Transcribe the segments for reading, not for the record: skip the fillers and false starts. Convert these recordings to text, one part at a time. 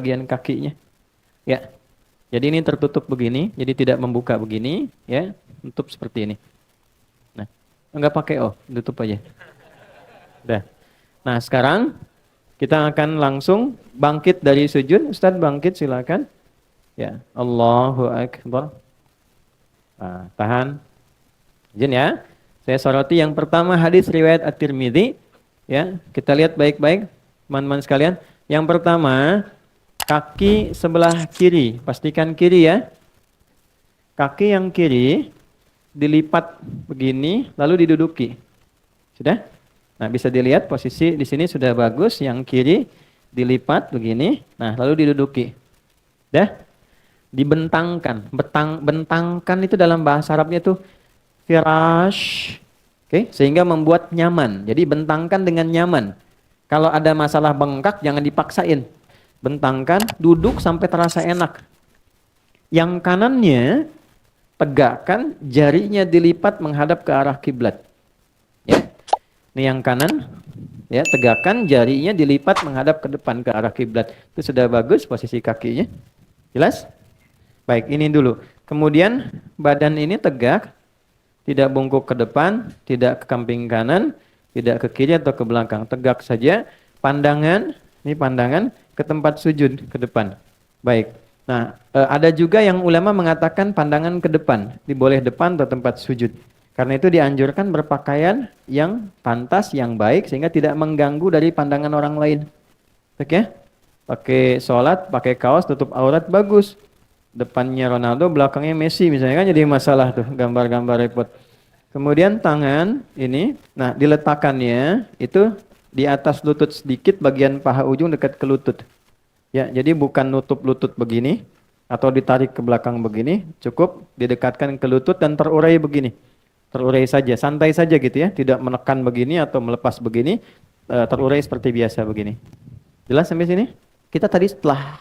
bagian kakinya. Ya. Jadi ini tertutup begini, jadi tidak membuka begini, ya. Tutup seperti ini. Nah, enggak pakai tutup aja. Udah. Nah, sekarang kita akan langsung bangkit dari sujud. Ustaz bangkit silakan. Ya, Allahu Akbar. Nah, tahan. Izin ya. Saya soroti yang pertama hadis riwayat At-Tirmidzi. Ya, kita lihat baik-baik teman-teman sekalian. Yang pertama, kaki sebelah kiri, pastikan kiri ya. Kaki yang kiri dilipat begini lalu diduduki. Sudah? Nah, bisa dilihat posisi di sini sudah bagus, yang kiri dilipat begini, nah lalu diduduki. Dah? Dibentangkan. Bentangkan itu dalam bahasa Arabnya tuh firash. Oke, sehingga membuat nyaman. Jadi bentangkan dengan nyaman. Kalau ada masalah bengkak jangan dipaksain. Bentangkan, duduk sampai terasa enak. Yang kanannya tegakkan, jarinya dilipat menghadap ke arah kiblat. Ya. Ini yang kanan, ya, tegakkan, jarinya dilipat menghadap ke depan ke arah kiblat. Itu sudah bagus posisi kakinya. Jelas? Baik, ini dulu. Kemudian badan ini tegak, tidak bungkuk ke depan, tidak ke samping kanan, tidak ke kiri atau ke belakang. Tegak saja. Pandangan, ini pandangan ke tempat sujud ke depan. Baik. Nah, ada juga yang ulama mengatakan pandangan ke depan, diboleh depan atau tempat sujud. Karena itu dianjurkan berpakaian yang pantas, yang baik, sehingga tidak mengganggu dari pandangan orang lain. Oke? Pakai sholat, pakai kaos, tutup aurat, bagus. Depannya Ronaldo, belakangnya Messi misalnya, kan jadi masalah tuh, gambar-gambar repot. Kemudian tangan ini, nah diletakkannya itu di atas lutut sedikit, bagian paha ujung dekat ke lutut. Ya, jadi bukan nutup lutut begini atau ditarik ke belakang begini, cukup didekatkan ke lutut dan terurai begini. Terurai saja, santai saja gitu ya, tidak menekan begini atau melepas begini, terurai seperti biasa begini. Jelas sampai sini? Kita tadi setelah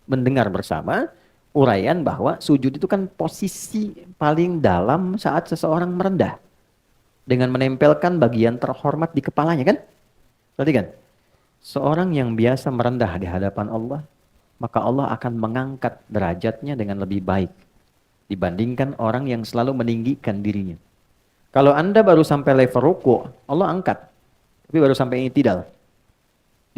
mendengar bersama uraian bahwa sujud itu kan posisi paling dalam saat seseorang merendah dengan menempelkan bagian terhormat di kepalanya kan? Berarti kan? Seorang yang biasa merendah di hadapan Allah, maka Allah akan mengangkat derajatnya dengan lebih baik dibandingkan orang yang selalu meninggikan dirinya. Kalau Anda baru sampai level ruku, Allah angkat. Tapi baru sampai i'tidal.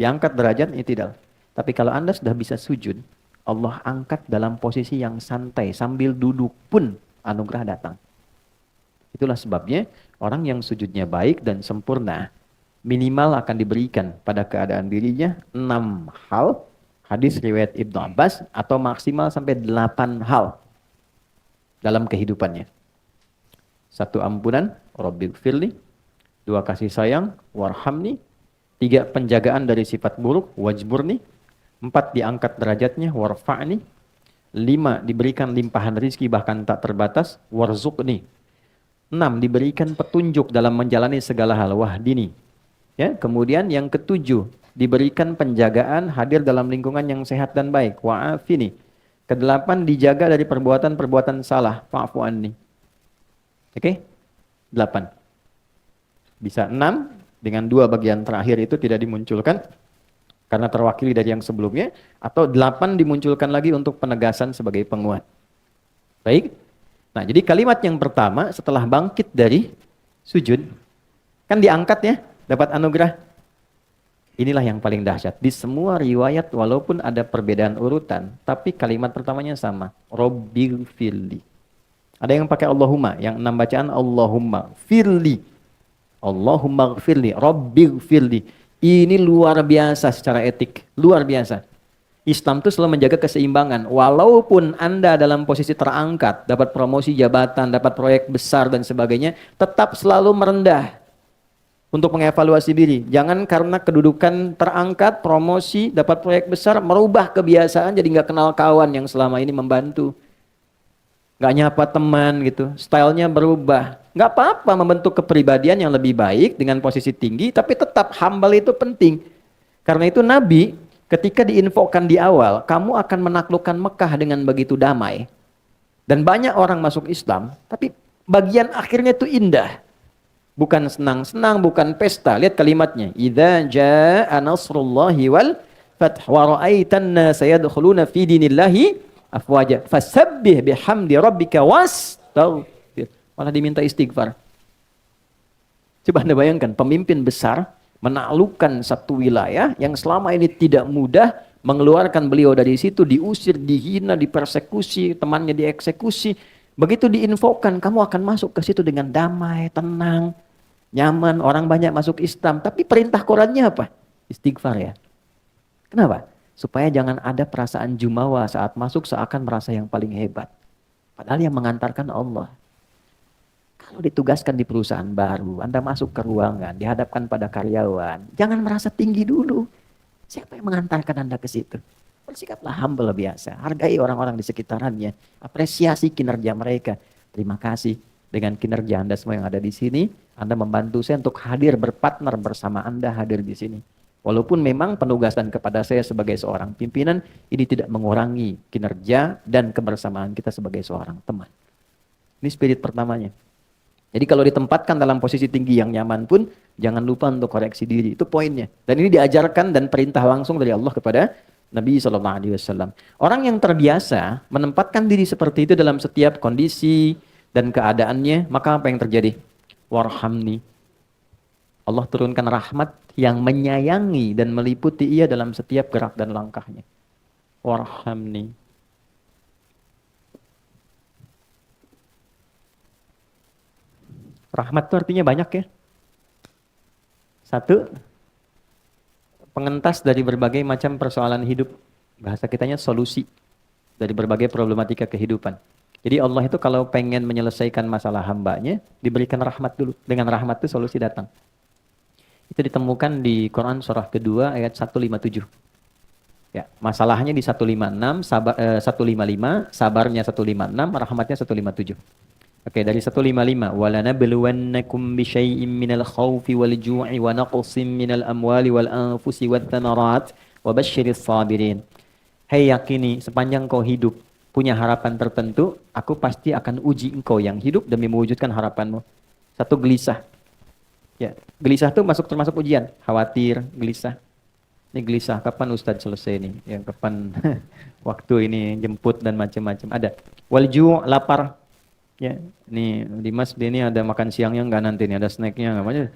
Diangkat derajat i'tidal. Tapi kalau Anda sudah bisa sujud, Allah angkat dalam posisi yang santai, sambil duduk pun anugerah datang. Itulah sebabnya orang yang sujudnya baik dan sempurna, minimal akan diberikan pada keadaan dirinya 6 hal, hadis riwayat Ibnu Abbas, atau maksimal sampai 8 hal dalam kehidupannya. 1 ampunan, Rabbighfirli. 2 kasih sayang, warhamni. 3 penjagaan dari sifat buruk, wajburni. 4 diangkat derajatnya, warfa'ni. 5 diberikan limpahan rizki bahkan tak terbatas, warzuqni. 6 diberikan petunjuk dalam menjalani segala hal, wahdini. Ya, kemudian yang ke-7 diberikan penjagaan hadir dalam lingkungan yang sehat dan baik, wa'afini. Ke-8 dijaga dari perbuatan-perbuatan salah, fa'fu anni. Oke? 8. Bisa 6 dengan 2 bagian terakhir itu tidak dimunculkan karena terwakili dari yang sebelumnya, atau 8 dimunculkan lagi untuk penegasan sebagai penguat. Baik. Nah, jadi kalimat yang pertama setelah bangkit dari sujud, kan diangkat ya, dapat anugerah. Inilah yang paling dahsyat. Di semua riwayat walaupun ada perbedaan urutan, tapi kalimat pertamanya sama. Rabbighfirli. Ada yang pakai Allahumma, yang 6 bacaan Allahumma firli. Allahumma gfirli, Rabbighfirli. Ini luar biasa secara etik, luar biasa. Islam itu selalu menjaga keseimbangan. Walaupun Anda dalam posisi terangkat, dapat promosi jabatan, dapat proyek besar dan sebagainya, tetap selalu merendah untuk mengevaluasi diri. Jangan karena kedudukan terangkat, promosi, dapat proyek besar, merubah kebiasaan jadi nggak kenal kawan yang selama ini membantu. Nggak nyapa teman gitu, stylenya berubah. Nggak apa-apa membentuk kepribadian yang lebih baik dengan posisi tinggi, tapi tetap humble itu penting. Karena itu Nabi ketika diinfokan di awal, kamu akan menaklukkan Mekah dengan begitu damai. Dan banyak orang masuk Islam, tapi bagian akhirnya itu indah. Bukan senang-senang, bukan pesta. Lihat kalimatnya. Idza jaa nasrullahi wal fath wa ra'aitan nasa yadkhuluna fi dinillahi afwaja fasabbih bihamdi rabbika wastaghfir. Malah diminta istighfar. Coba Anda bayangkan, pemimpin besar menaklukkan satu wilayah yang selama ini tidak mudah, mengeluarkan beliau dari situ, diusir, dihina, dipersekusi, temannya dieksekusi. Begitu diinfokan, kamu akan masuk ke situ dengan damai, tenang, nyaman, orang banyak masuk Islam. Tapi perintah Qurannya apa? Istighfar ya. Kenapa? Supaya jangan ada perasaan jumawa saat masuk seakan merasa yang paling hebat. Padahal yang mengantarkan Allah. Kalau ditugaskan di perusahaan baru, Anda masuk ke ruangan, dihadapkan pada karyawan, jangan merasa tinggi dulu. Siapa yang mengantarkan Anda ke situ? Bersikaplah humble biasa. Hargai orang-orang di sekitarannya. Apresiasi kinerja mereka. Terima kasih dengan kinerja Anda semua yang ada di sini. Anda membantu saya untuk hadir berpartner bersama Anda hadir di sini. Walaupun memang penugasan kepada saya sebagai seorang pimpinan, ini tidak mengurangi kinerja dan kebersamaan kita sebagai seorang teman. Ini spirit pertamanya. Jadi kalau ditempatkan dalam posisi tinggi yang nyaman pun, jangan lupa untuk koreksi diri. Itu poinnya. Dan ini diajarkan dan perintah langsung dari Allah kepada Nabi SAW. Orang yang terbiasa menempatkan diri seperti itu dalam setiap kondisi dan keadaannya, maka apa yang terjadi? Warhamni. Allah turunkan rahmat yang menyayangi dan meliputi ia dalam setiap gerak dan langkahnya. Warhamni. Rahmat itu artinya banyak ya. Satu, pengentas dari berbagai macam persoalan hidup. Bahasa kitanya solusi dari berbagai problematika kehidupan. Jadi Allah itu kalau pengen menyelesaikan masalah hambanya, diberikan rahmat dulu. Dengan rahmat itu solusi datang. Itu ditemukan di Quran surah kedua ayat 157. Ya, masalahnya di 156, 155, sabarnya 156, rahmatnya 157. Oke, dari 155, walanabluwannakum bisyai'im minal khaufi wal ju'i wa naqsin minal amwali wal anfusi wat thamarat wa basyiris sabirin. Hai yakini sepanjang kau hidup punya harapan tertentu, aku pasti akan uji engkau yang hidup demi mewujudkan harapanmu. Satu, gelisah. Ya, gelisah itu termasuk ujian, khawatir, gelisah. Ini gelisah, kapan Ustadz selesai nih? Yang kapan waktu ini jemput dan macam-macam. Ada. Wal ju', lapar. Ya, ini Dimas ini ada makan siangnya enggak nanti nih, ada snacknya enggak banyak.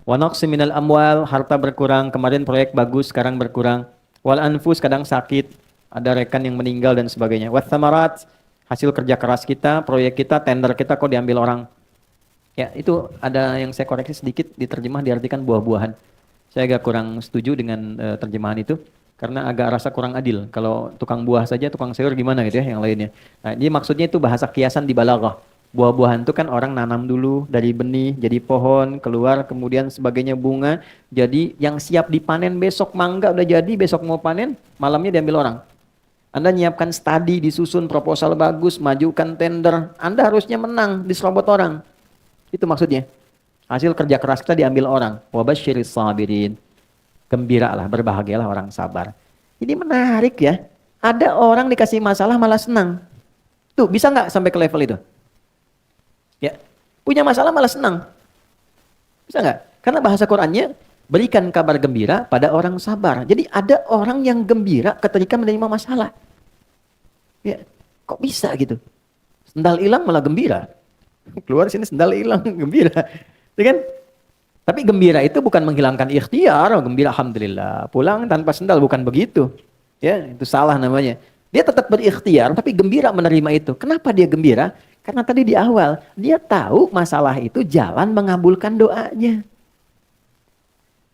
Wa naqsi minal amwal, harta berkurang, kemarin proyek bagus, sekarang berkurang. Wal anfus, kadang sakit, ada rekan yang meninggal dan sebagainya. Wat thamarat, hasil kerja keras kita, proyek kita, tender kita kok diambil orang. Ya, itu ada yang saya koreksi sedikit, diterjemah diartikan buah-buahan. Saya agak kurang setuju dengan terjemahan itu. Karena agak rasa kurang adil. Kalau tukang buah saja, tukang sayur gimana gitu ya yang lainnya. Nah, jadi maksudnya itu bahasa kiasan di balaghah. Buah-buahan itu kan orang nanam dulu dari benih, jadi pohon, keluar, kemudian sebagainya bunga. Jadi yang siap dipanen besok mangga udah jadi, besok mau panen, malamnya diambil orang. Anda nyiapkan studi, disusun proposal bagus, majukan tender. Anda harusnya menang, diserobot orang. Itu maksudnya. Hasil kerja keras kita diambil orang. Wabasyiris sabirin. Gembiralah, berbahagialah orang sabar. Ini menarik ya. Ada orang dikasih masalah malah senang. Tuh, bisa nggak sampai ke level itu? Ya, punya masalah malah senang. Bisa nggak? Karena bahasa Qurannya, berikan kabar gembira pada orang sabar. Jadi ada orang yang gembira ketika menerima masalah. Ya, kok bisa gitu? Sendal hilang malah gembira. Keluar sini sendal hilang, gembira. Ya kan? Tapi gembira itu bukan menghilangkan ikhtiar, oh, gembira alhamdulillah. Pulang tanpa sendal, bukan begitu. Ya, itu salah namanya. Dia tetap berikhtiar tapi gembira menerima itu. Kenapa dia gembira? Karena tadi di awal dia tahu masalah itu jalan mengabulkan doanya.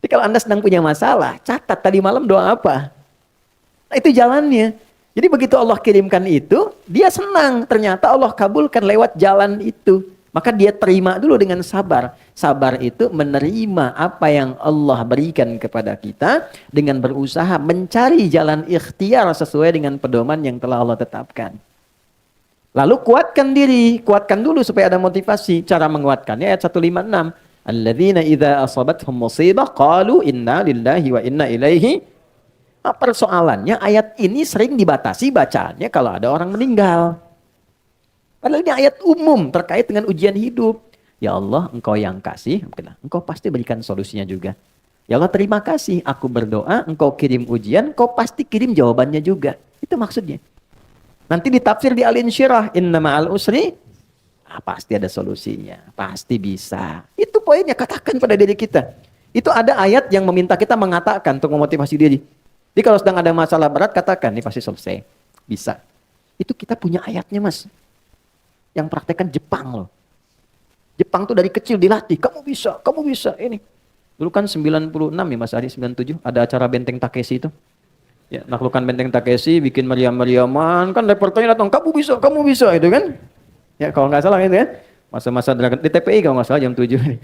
Jadi kalau Anda sedang punya masalah, catat tadi malam doa apa? Nah, itu jalannya. Jadi begitu Allah kirimkan itu, dia senang. Ternyata Allah kabulkan lewat jalan itu. Maka dia terima dulu dengan sabar. Sabar itu menerima apa yang Allah berikan kepada kita dengan berusaha mencari jalan ikhtiar sesuai dengan pedoman yang telah Allah tetapkan. Lalu kuatkan diri, kuatkan dulu supaya ada motivasi. Cara menguatkannya ayat 156. Alladzina idza asabathum musibah qalu inna lillahi wa inna ilaihi. Nah, persoalannya ayat ini sering dibatasi bacaannya kalau ada orang meninggal. Padahal ini ayat umum terkait dengan ujian hidup. Ya Allah, engkau yang kasih, engkau pasti berikan solusinya juga. Ya Allah terima kasih, aku berdoa, engkau kirim ujian, kau pasti kirim jawabannya juga. Itu maksudnya. Nanti ditafsir di Al-Insyirah, inna ma'al usri, pasti ada solusinya, pasti bisa. Itu poinnya, katakan pada diri kita. Itu ada ayat yang meminta kita mengatakan untuk memotivasi diri. Jadi kalau sedang ada masalah berat, katakan, ini pasti selesai. Bisa. Itu kita punya ayatnya, Mas. Yang praktekkan Jepang loh. Jepang tuh dari kecil dilatih, kamu bisa, ini. Dulu kan 96 ya Mas Ari, 97, ada acara Benteng Takeshi itu. Ya, naklukan Benteng Takeshi, bikin meriam-meriaman, kan reporternya datang, kamu bisa, itu kan. Ya, kalau nggak salah itu ya. Masa-masa Dragon, di TPI kalau nggak salah jam 7.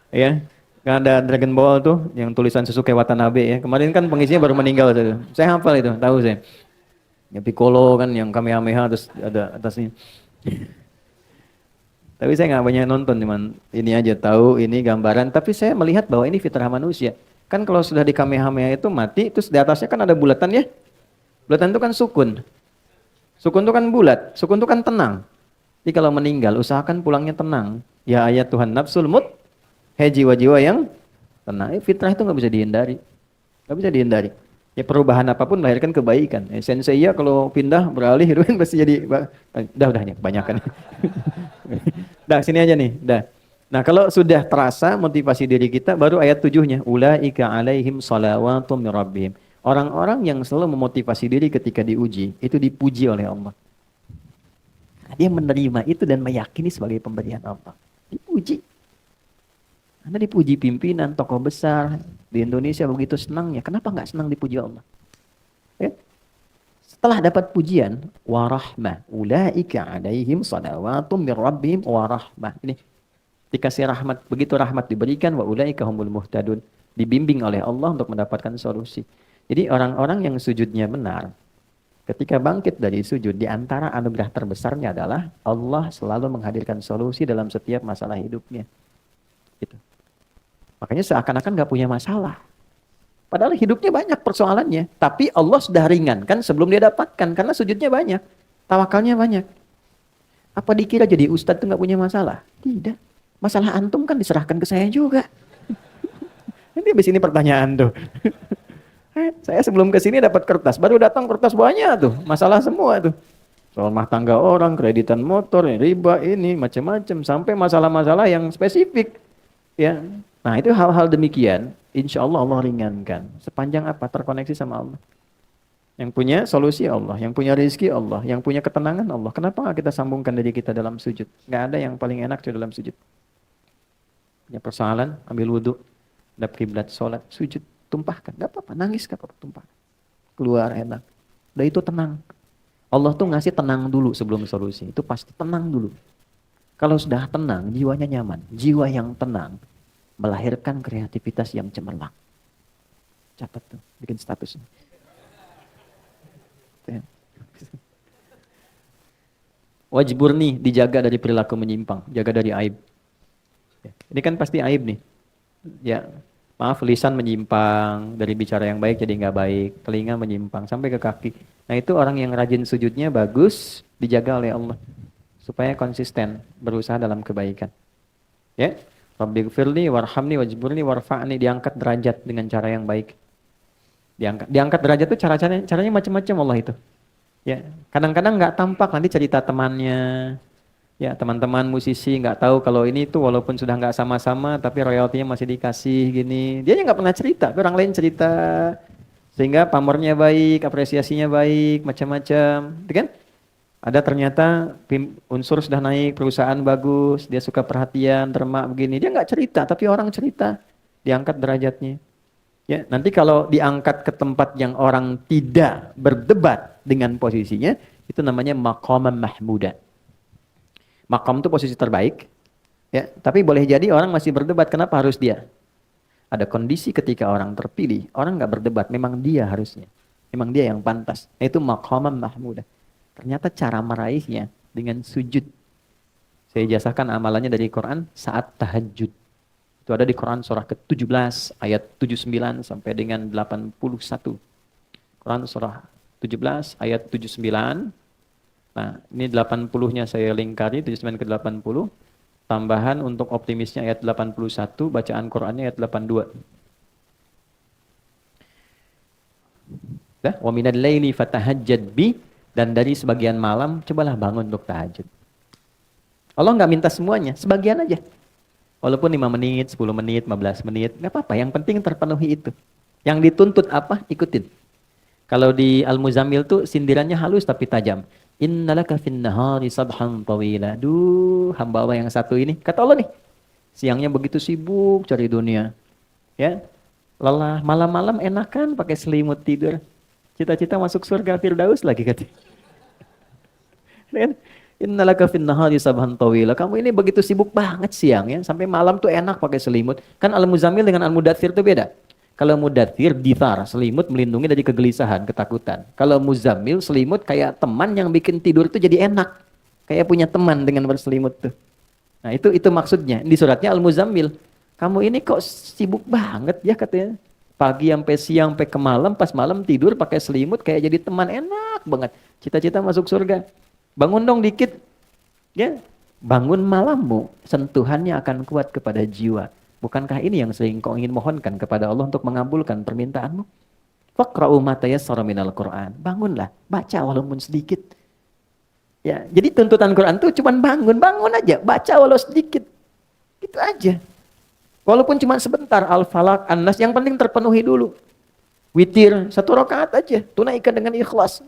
Ya, kan ada Dragon Ball tuh, yang tulisan Sasuke Watanabe ya. Kemarin kan pengisinya baru meninggal tuh. Saya hafal itu, tahu saya. Ya Piccolo kan yang Kamehameha terus ada atasnya. Tapi saya nggak banyak nonton, cuman ini aja tahu ini gambaran. Tapi saya melihat bahwa ini fitrah manusia. Kan kalau sudah di Kamehameha itu mati, terus di atasnya kan ada bulatan ya. Bulatan itu kan sukun. Sukun itu kan bulat, sukun itu kan tenang. Jadi kalau meninggal, usahakan pulangnya tenang. Ya ayat Tuhan nafsul mut, hei jiwa-jiwa yang tenang. Fitrah itu nggak bisa dihindari, nggak bisa dihindari. Ya perubahan apapun melahirkan kebaikan. Sensei ya kalau pindah beralih itu kan pasti jadi, udah ya kebanyakan. Dah sini aja nih, dah. Nah kalau sudah terasa motivasi diri kita, baru ayat 7-nya. Ulaika alaihim salawatum min rabbihim. Orang-orang yang selalu memotivasi diri ketika diuji, itu dipuji oleh Allah. Dia menerima itu dan meyakini sebagai pemberian Allah. Dipuji. Anda dipuji pimpinan, tokoh besar di Indonesia begitu senangnya. Kenapa nggak senang dipuji Allah? Ya? Setelah dapat pujian, warahmah, ulaika alaihim salawatum min rabbihim warahmah. Ini dikasih rahmat, begitu rahmat diberikan, wa ulaika humul muhtadun. Dibimbing oleh Allah untuk mendapatkan solusi. Jadi orang-orang yang sujudnya benar, ketika bangkit dari sujud, di antara anugerah terbesarnya adalah Allah selalu menghadirkan solusi dalam setiap masalah hidupnya. Gitu. Makanya seakan-akan nggak punya masalah. Padahal hidupnya banyak persoalannya. Tapi Allah sudah ringankan sebelum dia dapatkan. Karena sujudnya banyak. Tawakalnya banyak. Apa dikira jadi ustadz itu nggak punya masalah? Tidak. Masalah antum kan diserahkan ke saya juga. Nanti habis ini pertanyaan tuh. Saya sebelum ke sini dapat kertas. Baru datang kertas banyak tuh. Masalah semua tuh. Soal rumah tangga orang, kreditan motor, riba ini, macam-macam. Sampai masalah-masalah yang spesifik. Ya, nah itu hal-hal demikian, insya Allah Allah ringankan. Sepanjang apa? Terkoneksi sama Allah. Yang punya solusi Allah, yang punya rezeki Allah, yang punya ketenangan Allah. Kenapa nggak kita sambungkan diri kita dalam sujud? Nggak ada yang paling enak di dalam sujud. Punya persoalan, ambil wudhu, hadap kiblat, sholat, sujud, tumpahkan. Nggak apa-apa, nangis nggak apa-apa, tumpah. Keluar enak. Udah itu tenang. Allah tuh ngasih tenang dulu sebelum solusi. Itu pasti tenang dulu. Kalau sudah tenang, jiwanya nyaman. Jiwa yang tenang melahirkan kreativitas yang cemerlang. Catat tuh, bikin status. Wajibur nih, dijaga dari perilaku menyimpang, jaga dari aib. Ini kan pasti aib nih. Ya, maaf, lisan menyimpang, dari bicara yang baik jadi nggak baik, telinga menyimpang sampai ke kaki. Nah itu orang yang rajin sujudnya bagus, dijaga oleh Allah. Supaya konsisten berusaha dalam kebaikan. Ya, Rabbighfirli warhamni wajburni warfa'ni, diangkat derajat dengan cara yang baik. Diangkat derajat itu caranya macam-macam Allah itu. Ya, kadang-kadang nggak tampak, nanti cerita temannya. Ya, teman-teman musisi nggak tahu kalau ini tuh walaupun sudah nggak sama-sama tapi royaltinya masih dikasih gini. Dia nggak pernah cerita, tapi orang lain cerita. Sehingga pamornya baik, apresiasinya baik, macam-macam, gitu kan? Ada ternyata unsur sudah naik, perusahaan bagus, dia suka perhatian, termak begini. Dia nggak cerita, tapi orang cerita. Diangkat derajatnya. Ya, nanti kalau diangkat ke tempat yang orang tidak berdebat dengan posisinya, itu namanya maqaman mahmuda. Maqam itu posisi terbaik. Ya, tapi boleh jadi orang masih berdebat, kenapa harus dia? Ada kondisi ketika orang terpilih, orang nggak berdebat, memang dia harusnya. Memang dia yang pantas. Itu maqaman mahmuda. Ternyata cara meraihnya dengan sujud. Saya jasakan amalannya dari Quran saat tahajud. Itu ada di Quran surah ke-17 ayat 79 sampai dengan 81. Quran surah 17 ayat 79. Nah, ini 80-nya saya lingkari 79 ke 80. Tambahan untuk optimisnya ayat 81, bacaan Qurannya ayat 82. Wa minal laili fatahajjad bi, dan dari sebagian malam cobalah bangun untuk tahajud. Allah nggak minta semuanya, sebagian aja. Walaupun 5 menit, 10 menit, 15 menit, nggak apa-apa. Yang penting terpenuhi itu. Yang dituntut apa? Ikutin. Kalau di Al-Muzammil tuh sindirannya halus tapi tajam. Innalaka fin nahari sabhan tawila. Duh, hamba Allah yang satu ini. Kata Allah nih, siangnya begitu sibuk cari dunia. Ya, lelah, malam-malam enakan pakai selimut tidur. Cita-cita masuk surga Firdaus lagi katanya. Kan? Innalaka fin nahari sabhan tawila. Kamu ini begitu sibuk banget siang ya, sampai malam tuh enak pakai selimut. Kan Al-Muzammil dengan Al-Mudaththir tuh beda. Kalau Mudaththir dithar, selimut melindungi dari kegelisahan, ketakutan. Kalau Muzammil selimut kayak teman yang bikin tidur tuh jadi enak. Kayak punya teman dengan berselimut tuh. Nah, itu maksudnya. Di suratnya Al-Muzammil. Kamu ini kok sibuk banget ya katanya. Pagi sampai siang sampai ke malam, pas malam tidur pakai selimut kayak jadi teman, enak banget. Cita-cita masuk surga. Bangun dong dikit. Ya, bangun malammu, sentuhannya akan kuat kepada jiwa. Bukankah ini yang sering kau ingin mohonkan kepada Allah untuk mengabulkan permintaanmu? Faqra'u ma tayassara minal Qur'an. Bangunlah, baca walaupun sedikit. Ya, jadi tuntutan Quran itu cuma bangun aja, baca walau sedikit. Itu aja. Walaupun cuma sebentar, Al-Falaq, An-Nas, yang penting terpenuhi dulu. Witir, 1 rakaat aja, tunaikan dengan ikhlas.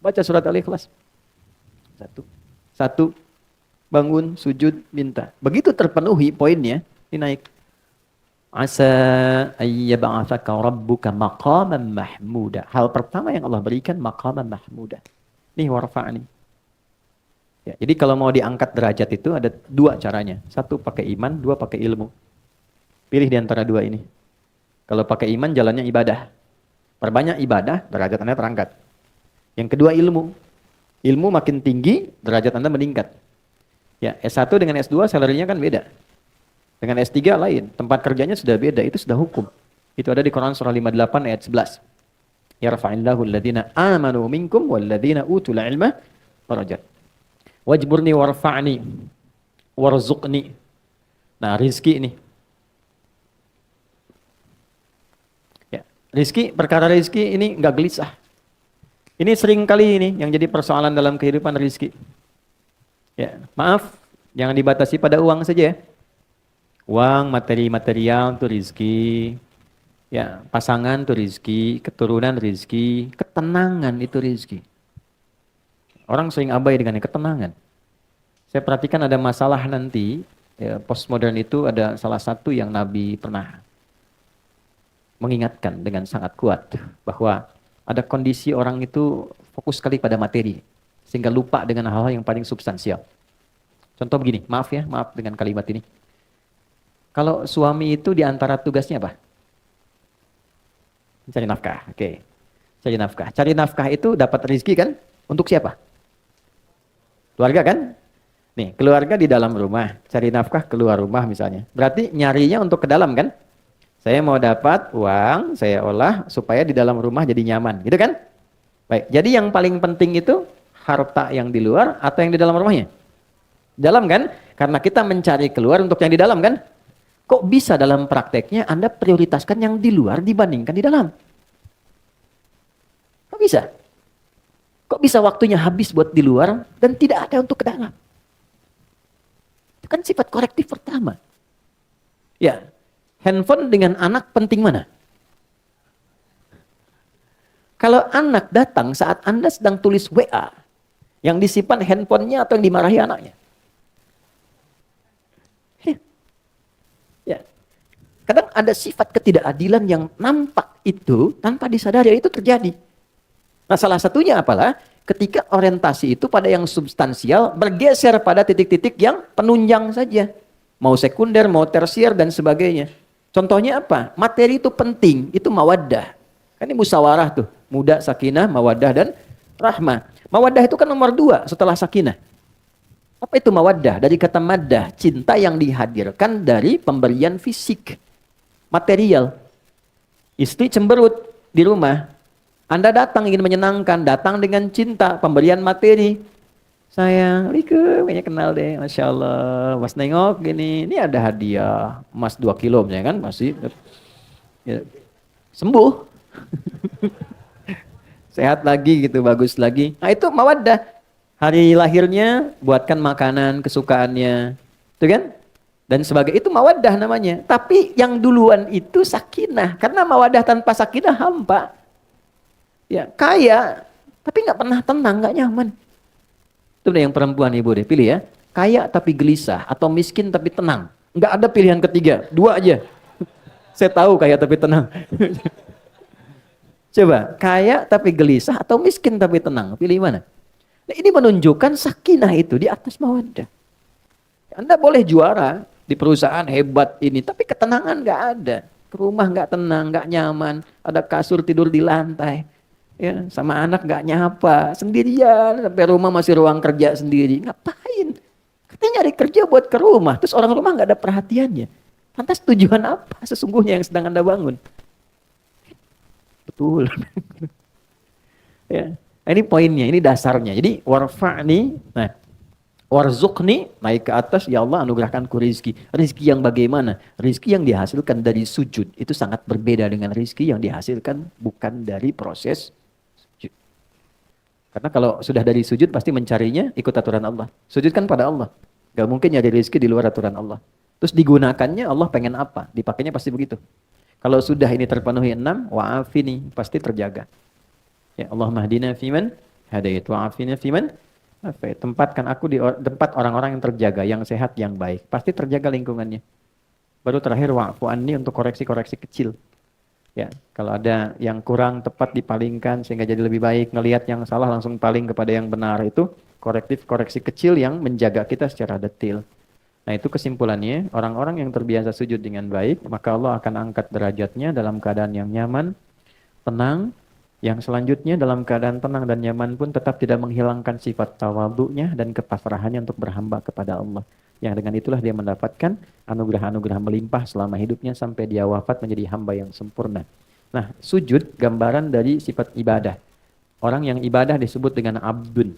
Baca surat Al-Ikhlas. Satu, bangun, sujud, minta. Begitu terpenuhi poinnya, ini naik. Asa ayyab'atsaka rabbuka maqaman mahmuda. Hal pertama yang Allah berikan maqaman mahmuda. Nih warfa'ni. Ya, jadi kalau mau diangkat derajat itu ada 2 caranya. 1 pakai iman, 2 pakai ilmu. Pilih di antara 2 ini. Kalau pakai iman jalannya ibadah. Perbanyak ibadah, derajat Anda terangkat. Yang kedua ilmu. Ilmu makin tinggi, derajat Anda meningkat. Ya, S1 dengan S2 salarinya kan beda. Dengan S3 lain, tempat kerjanya sudah beda, itu sudah hukum. Itu ada di Quran surah 58 ayat 11. Yarfa'illahu alladhina amanu minkum walladhina utul ilma darajat. Wajburni warfa'ni warzuqni. Nah, rizki ini. Ya, rizki, perkara rizki ini enggak gelisah. Ini sering kali ini yang jadi persoalan dalam kehidupan rizki. Ya, maaf, jangan dibatasi pada uang saja ya. Uang, materi material itu rizki. Ya, pasangan itu rizki, keturunan rizki, ketenangan itu rizki. Orang sering abai dengan ketenangan. Saya perhatikan ada masalah nanti, ya, postmodern itu ada salah satu yang Nabi pernah mengingatkan dengan sangat kuat bahwa ada kondisi orang itu fokus sekali pada materi sehingga lupa dengan hal-hal yang paling substansial. Contoh begini, maaf dengan kalimat ini. Kalau suami itu di antara tugasnya apa? Cari nafkah. Oke. Cari nafkah. Cari nafkah itu dapat rezeki kan? Untuk siapa? Keluarga kan? Nih, keluarga di dalam rumah, cari nafkah keluar rumah misalnya. Berarti nyarinya untuk ke dalam kan? Saya mau dapat uang, saya olah supaya di dalam rumah jadi nyaman, gitu kan? Baik, jadi yang paling penting itu harta yang di luar atau yang di dalam rumahnya? Dalam kan? Karena kita mencari keluar untuk yang di dalam kan? Kok bisa dalam prakteknya Anda prioritaskan yang di luar dibandingkan di dalam? Kok bisa? Kok bisa waktunya habis buat di luar dan tidak ada untuk ke dalam? Itu kan sifat korektif pertama. Ya. Handphone dengan anak penting mana? Kalau anak datang saat Anda sedang tulis WA, yang disimpan handphonenya atau yang dimarahi anaknya? Ya. Kadang ada sifat ketidakadilan yang nampak itu tanpa disadari itu terjadi. Nah, salah satunya apalah? Ketika orientasi itu pada yang substansial bergeser pada titik-titik yang penunjang saja. Mau sekunder, mau tersier dan sebagainya. Contohnya apa? Materi itu penting, itu mawaddah. Kan ini musyawarah tuh. Muda, sakinah, mawaddah, dan rahmah. Mawaddah itu kan nomor 2 setelah sakinah. Apa itu mawaddah? Dari kata maddah, cinta yang dihadirkan dari pemberian fisik. Material. Istri cemberut di rumah. Anda datang ingin menyenangkan, datang dengan cinta, pemberian materi. Sayang, Assalamualaikum, kayaknya kenal deh, Masya Allah. Mas nengok gini, ini ada hadiah emas 2 kilo misalnya kan, masih ya, sembuh. sehat lagi gitu, bagus lagi. Nah itu mawaddah. Hari lahirnya buatkan makanan kesukaannya, itu kan? Dan sebagai itu mawaddah namanya. Tapi yang duluan itu sakinah, karena mawaddah tanpa sakinah hampa. Ya kaya, tapi nggak pernah tenang, nggak nyaman. Itu udah yang perempuan ibu deh, pilih ya. Kaya tapi gelisah atau miskin tapi tenang. Nggak ada pilihan ketiga, dua aja. Saya tahu kaya tapi tenang. Coba, kaya tapi gelisah atau miskin tapi tenang, pilih mana? Nah, ini menunjukkan sakinah itu di atas mawaddah. Anda boleh juara di perusahaan hebat ini, tapi ketenangan nggak ada. Rumah nggak tenang, nggak nyaman, ada kasur tidur di lantai. Ya, sama anak nggak nyapa, sendirian, sampai rumah masih ruang kerja sendiri. Ngapain? Katanya nyari kerja buat ke rumah, terus orang rumah nggak ada perhatiannya. Lantas tujuan apa sesungguhnya yang sedang Anda bangun? Betul. Ya. Nah, ini poinnya, ini dasarnya. Jadi warfa'ni, nah warzuqni, naik ke atas, ya Allah anugerahkanku rizki. Rizki yang bagaimana? Rizki yang dihasilkan dari sujud. Itu sangat berbeda dengan rizki yang dihasilkan bukan dari proses sujud. Karena kalau sudah dari sujud pasti mencarinya ikut aturan Allah. Sujud kan pada Allah. Gak mungkin nyari rizki di luar aturan Allah. Terus digunakannya Allah pengen apa? Dipakainya pasti begitu. Kalau sudah ini terpenuhi 6, wa'afini, pasti terjaga. Ya, Allahumma hdina fiman hadait wa'afina fiman afait. Tempatkan aku di tempat orang-orang yang terjaga, yang sehat, yang baik. Pasti terjaga lingkungannya. Baru terakhir wa'fu anni untuk koreksi-koreksi kecil. Ya, kalau ada yang kurang tepat dipalingkan sehingga jadi lebih baik, ngelihat yang salah langsung paling kepada yang benar, itu korektif koreksi kecil yang menjaga kita secara detail. Nah, itu kesimpulannya, orang-orang yang terbiasa sujud dengan baik, maka Allah akan angkat derajatnya dalam keadaan yang nyaman, tenang. Yang selanjutnya dalam keadaan tenang dan nyaman pun tetap tidak menghilangkan sifat tawadhu'nya dan kepasrahannya untuk berhamba kepada Allah. Yang dengan itulah dia mendapatkan anugerah-anugerah melimpah selama hidupnya sampai dia wafat menjadi hamba yang sempurna. Nah, sujud gambaran dari sifat ibadah. Orang yang ibadah disebut dengan abdun.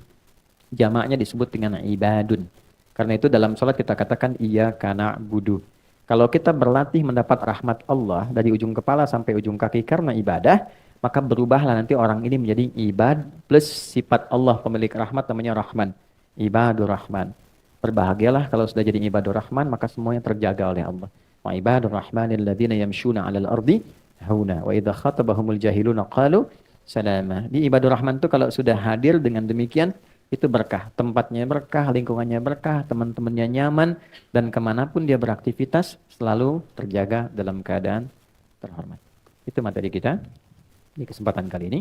Jamaknya disebut dengan ibadun. Karena itu dalam sholat kita katakan iyyaka na'budu. Kalau kita berlatih mendapat rahmat Allah dari ujung kepala sampai ujung kaki karena ibadah, maka berubahlah nanti orang ini menjadi ibad plus sifat Allah pemilik rahmat namanya Rahman. Ibadur Rahman. Berbahagialah kalau sudah jadi ibadur Rahman, maka semuanya terjaga oleh Allah. Wa ibadur Rahmanil ladzina yamshuna 'alal ardi hauna wa idza khatabahumul jahiluna qalu salama. Di ibadur Rahman itu kalau sudah hadir dengan demikian, itu berkah. Tempatnya berkah, lingkungannya berkah, teman-temannya nyaman, dan kemanapun dia beraktivitas selalu terjaga dalam keadaan terhormat. Itu materi kita di kesempatan kali ini.